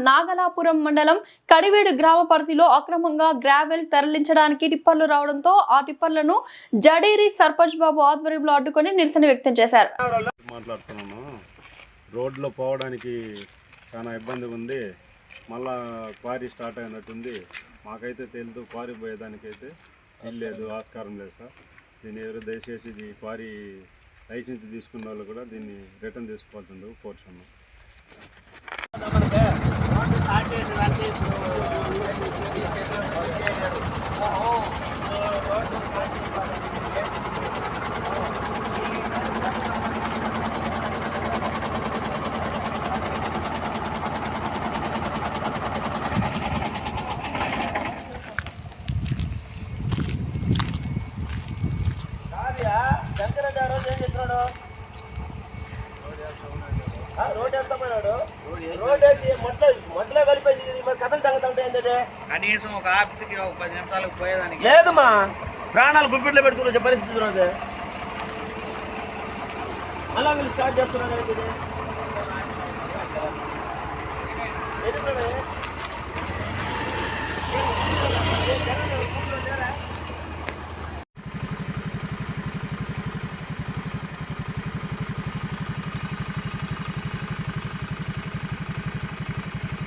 నాగలాపురం మండలం కడివేడు గ్రామ పరిధిలో అక్రమంగా గ్రావెల్ తరలించడానికి టిప్పర్లు రావడంతో ఆ టిప్పర్లను జడేరి సర్పంచ్ బాబు ఆధ్వర్యంలో అడ్డుకొని నిరసన వ్యక్తం చేశారు. రోడ్లో పోవడానికి చాలా ఇబ్బంది ఉంది. మళ్ళా క్వారీ స్టార్ట్ అయినట్టుంది. మాకైతే తెలియదు, క్వారీ పోయేదానికైతే లేదు, ఆస్కారం లేదు సార్. దీన్ని ఎవరు దయచేసి ఈ క్వారీ లైసెన్స్ తీసుకున్న వాళ్ళు కూడా దీన్ని రిటర్న్ తీసుకోవాల్సింది కోరుచున్నాం. రోడ్ వేస్తామన్నాడు. రోడ్ వేసి మొట్టలో కలిపేసి కథలు తగ్గుతుంటే ఏంటంటే కనీసం ఒక ఆఫీస్కి ఒక 10 నిమిషాలకు పోయేదానికి లేదమ్మా. ప్రాణాలు గుప్పిట్లో పెట్టుకునే పరిస్థితి ఉన్నది. అలా వీళ్ళు స్టార్ట్ చేస్తున్నారు.